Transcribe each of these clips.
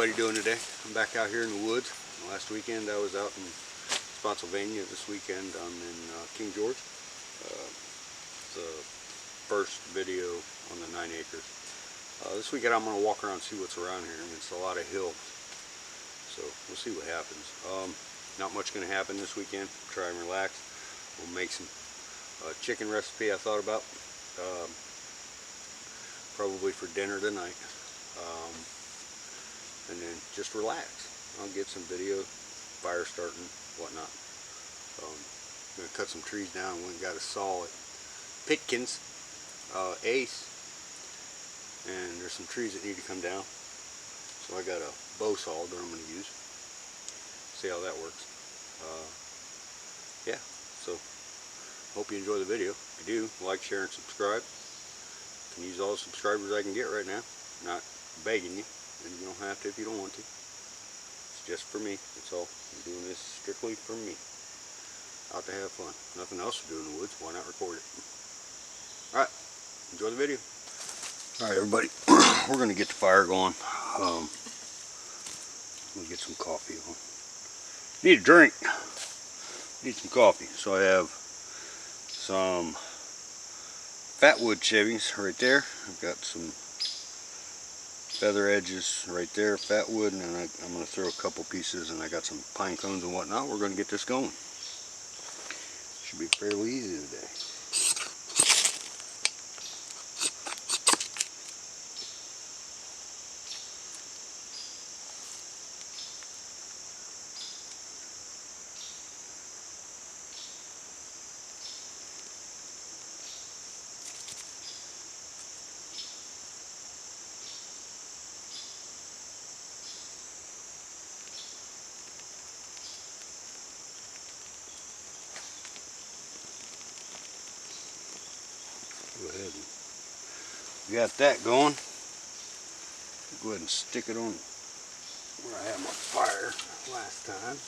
everybody doing today? I'm back out here in the woods. Last weekend I was out in Spotsylvania. This weekend I'm in King George. It's the first video on the 9 acres. This weekend I'm going to walk around and see what's around here, and it's a lot of hills. So we'll see what happens. Not much going to happen this weekend. Try and relax. We'll make some chicken recipe I thought about. Probably for dinner tonight. And then just relax. I'll get some video, fire starting, whatnot. I'm going to cut some trees down. We got a saw at Pitkins, Ace, and there's some trees that need to come down. So I got a bow saw that I'm going to use. See how that works. Yeah, so hope you enjoy the video. If you do, like, share, and subscribe. I can use all the subscribers I can get right now. Not begging you, and you don't have to if you don't want to. It's just for me. That's all. I'm doing this strictly for me. Out to have fun. Nothing else to do in the woods. Why not record it? Alright, enjoy the video. Alright, everybody. We're going to get the fire going. Let me get some coffee on. Need a drink. Need some coffee. So I have some Fatwood shavings right there. I've got some feather edges right there, Fatwood, and then I'm going to throw a couple pieces, and I got some pine cones and whatnot. We're going to get this going. Should be fairly easy today. Go ahead and got that going. Go ahead and stick it on where I had my fire last time.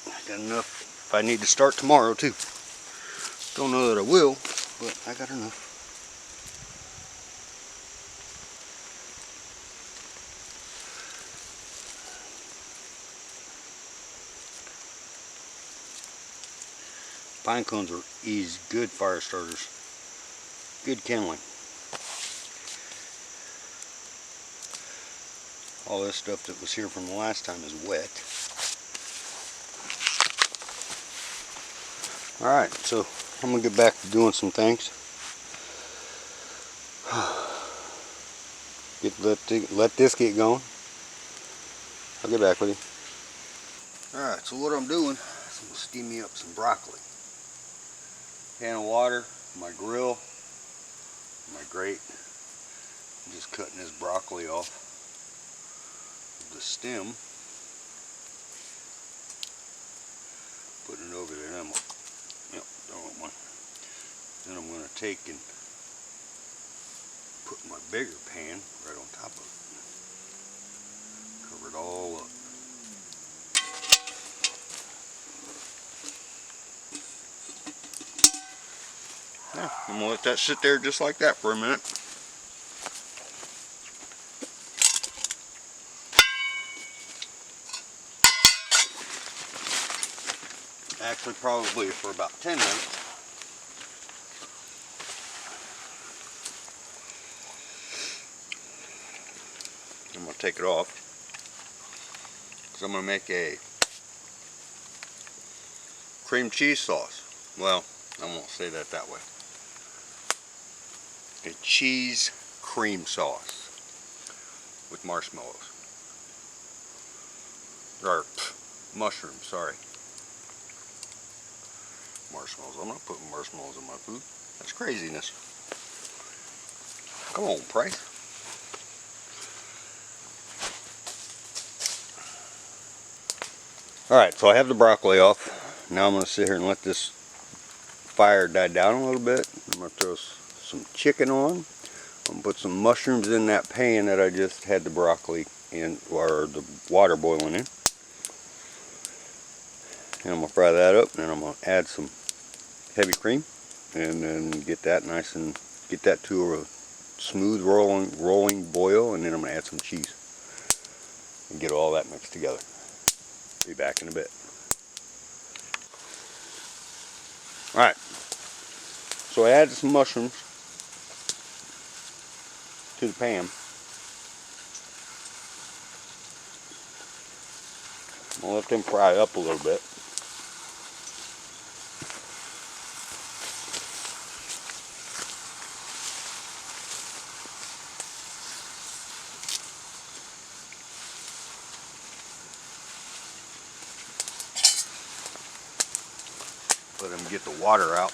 I got enough if I need to start tomorrow too. Don't know that I will, but I got enough. Pine cones are easy, good fire starters, good kindling. All this stuff that was here from the last time is wet. Alright, so I'm going to get back to doing some things. Let this get going. I'll get back with you. Alright, so what I'm doing is I'm going to steam me up some broccoli. Pan of water, my grill, my grate. I'm just cutting this broccoli off the stem, putting it over there. And don't want one. Then I'm going to take and put my bigger pan right on top of it. Cover it all up. Yeah, I'm going to let that sit there just like that for a minute. Actually, probably for about 10 minutes. I'm going to take it off because I'm going to make a cream cheese sauce. Well, I won't say that way. A cheese cream sauce with marshmallows. Or mushrooms, sorry. Marshmallows. I'm not putting marshmallows in my food. That's craziness. Come on, Price. Alright, so I have the broccoli off. Now I'm going to sit here and let this fire die down a little bit. I'm going to throw some chicken on. I'm going to put some mushrooms in that pan that I just had the broccoli in, or the water boiling in. And I'm going to fry that up, and then I'm going to add some heavy cream, and then get that nice and get that to a smooth rolling boil, and then I'm going to add some cheese and get all that mixed together. Be back in a bit. Alright, so I added some mushrooms to the pan. I'll let them fry up a little bit. Let them get the water out.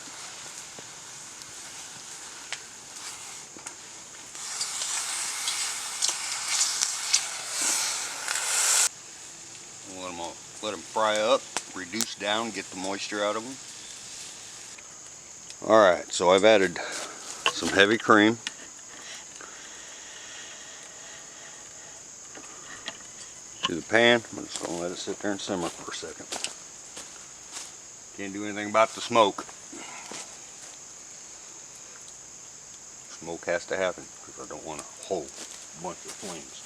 Let them fry up, reduce down, get the moisture out of them. Alright, so I've added some heavy cream. To the pan. I'm just going to let it sit there and simmer for a second. Can't do anything about the smoke. Smoke has to happen because I don't want a whole bunch of flames.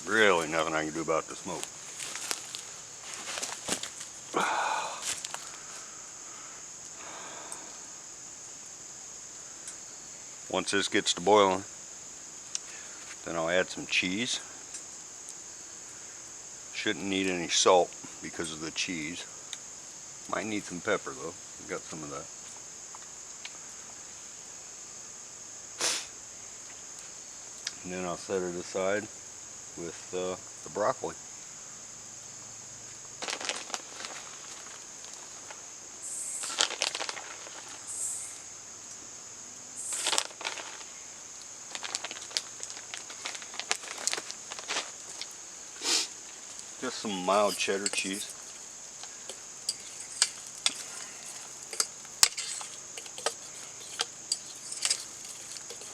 Really nothing I can do about the smoke. Once this gets to boiling, then I'll add some cheese. Shouldn't need any salt because of the cheese. Might need some pepper though. Got some of that. And then I'll set it aside with the broccoli. Just some mild cheddar cheese.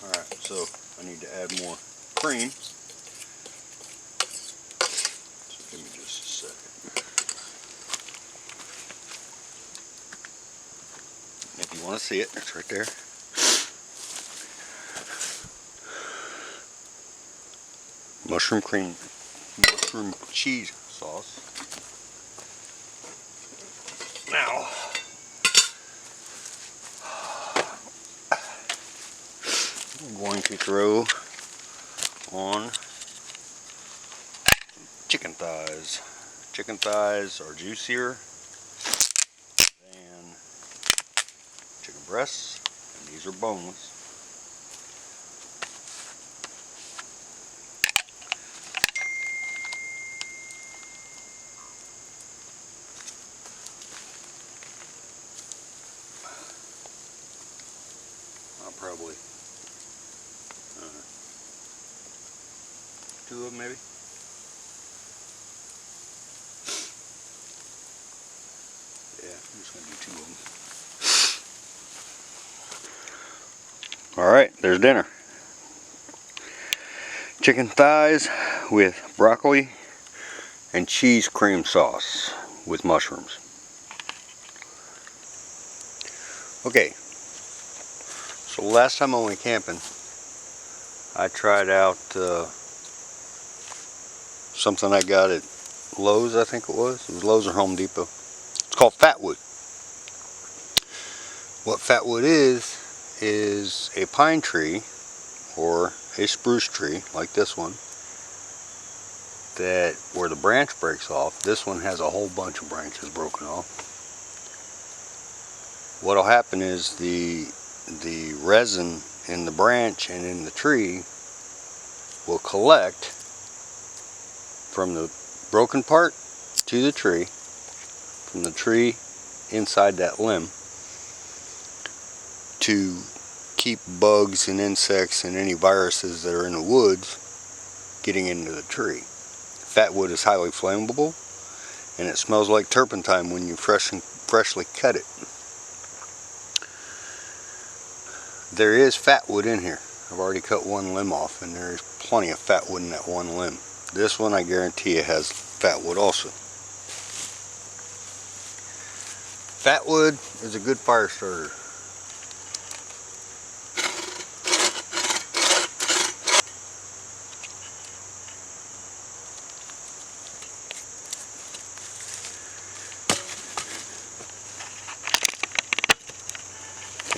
Alright, so I need to add more cream. So give me just a second. If you want to see it, it's right there. Mushroom cheese sauce. Now, I'm going to throw on chicken thighs. Chicken thighs are juicier than chicken breasts, and these are boneless. I'll probably 2 of them maybe. Yeah, I'm just going to do 2 of them. Alright, there's dinner. Chicken thighs with broccoli and cheese cream sauce with mushrooms. Okay, so last time I went camping, I tried out something I got at Lowe's, I think it was. It was Lowe's or Home Depot. It's called Fatwood. What Fatwood is a pine tree or a spruce tree like this one, that where the branch breaks off, this one has a whole bunch of branches broken off. What'll happen is the resin in the branch and in the tree will collect from the broken part to the tree, from the tree inside that limb, to keep bugs and insects and any viruses that are in the woods getting into the tree. Fatwood is highly flammable, and it smells like turpentine when you freshly cut it. There is fatwood in here. I've already cut one limb off, and there's plenty of fat wood in that one limb. This one, I guarantee you, has fat wood also. Fat wood is a good fire starter.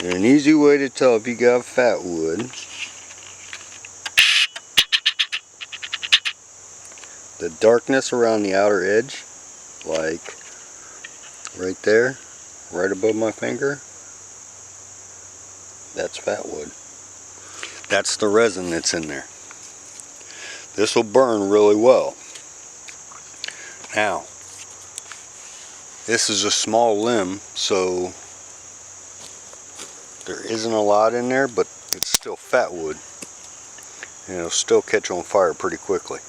And an easy way to tell if you got fat wood, the darkness around the outer edge, like right there, right above my finger, that's fat wood. That's the resin that's in there. This will burn really well. Now, this is a small limb, so there isn't a lot in there, but it's still fat wood, and it'll still catch on fire pretty quickly.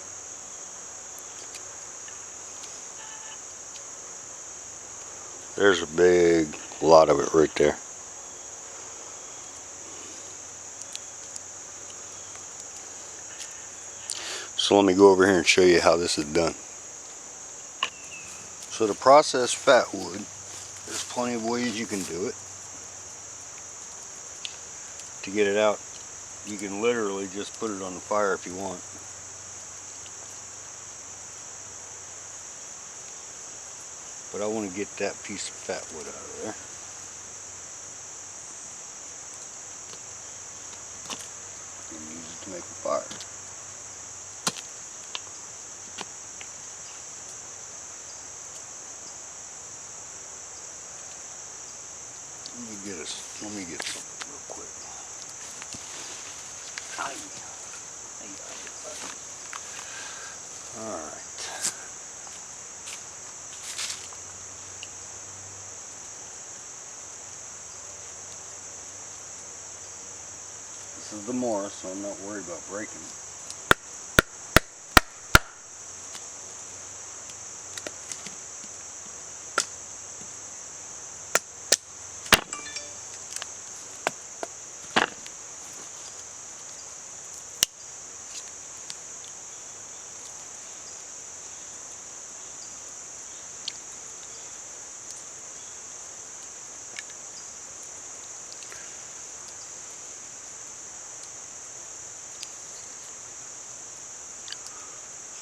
There's a big lot of it right there. So let me go over here and show you how this is done. So to process fat wood, there's plenty of ways you can do it. To get it out, you can literally just put it on the fire if you want. But I want to get that piece of fat wood out of there. And use it to make a fire. Let me get something real quick. Alright. This is the Morris, so I'm not worried about breaking it.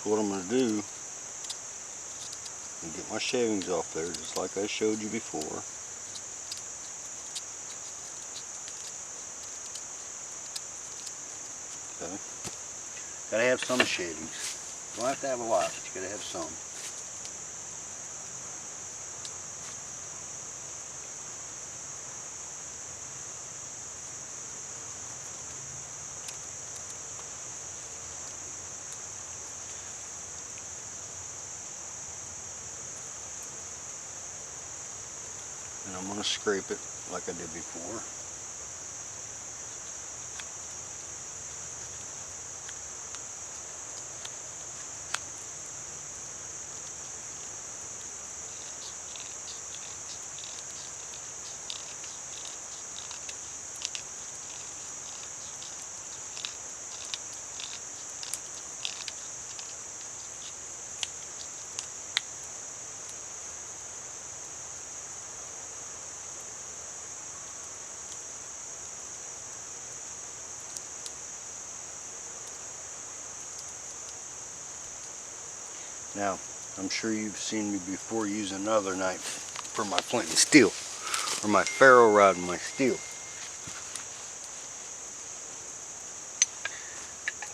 So what I'm going to do is get my shavings off there, just like I showed you before. Okay. Gotta have some shavings. Don't have to have a lot, but you gotta have some. And I'm going to scrape it like I did before. Now, I'm sure you've seen me before use another knife for my flint and steel, or my ferro rod and my steel.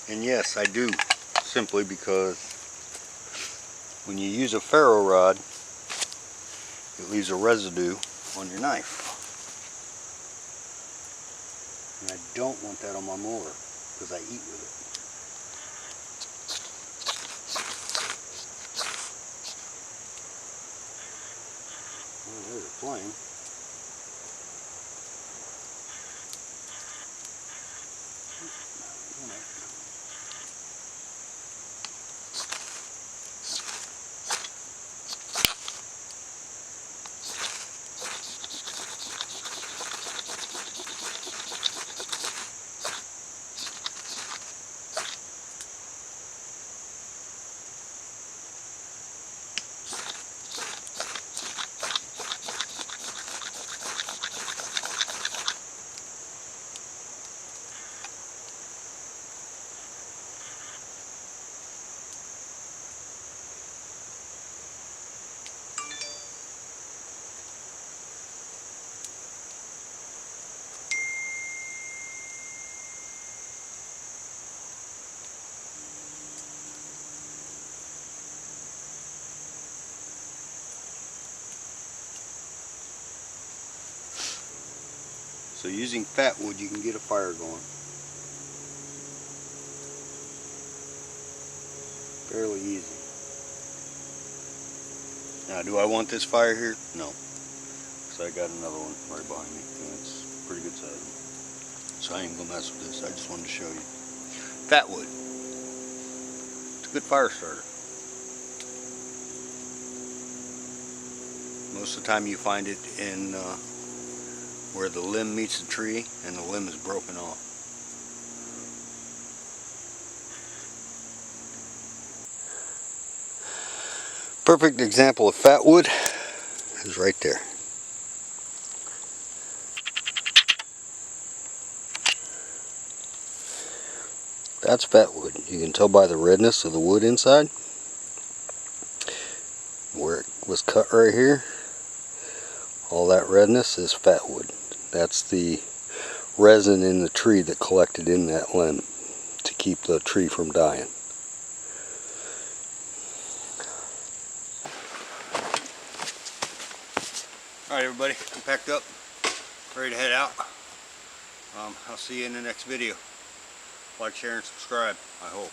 And yes, I do, simply because when you use a ferro rod, it leaves a residue on your knife. And I don't want that on my molar, because I eat with it. Oh, there's a flame. So using Fatwood you can get a fire going. Fairly easy. Now, do I want this fire here? No. So I got another one right behind me, and it's pretty good size. So I ain't gonna mess with this. I just wanted to show you. Fatwood. It's a good fire starter. Most of the time you find it in where the limb meets the tree and the limb is broken off. Perfect example of Fatwood is right there. That's Fatwood. You can tell by the redness of the wood inside. Where it was cut right here, all that redness is Fatwood. That's the resin in the tree that collected in that limb to keep the tree from dying. Alright everybody, I'm packed up, ready to head out. I'll see you in the next video. Like, share, and subscribe, I hope.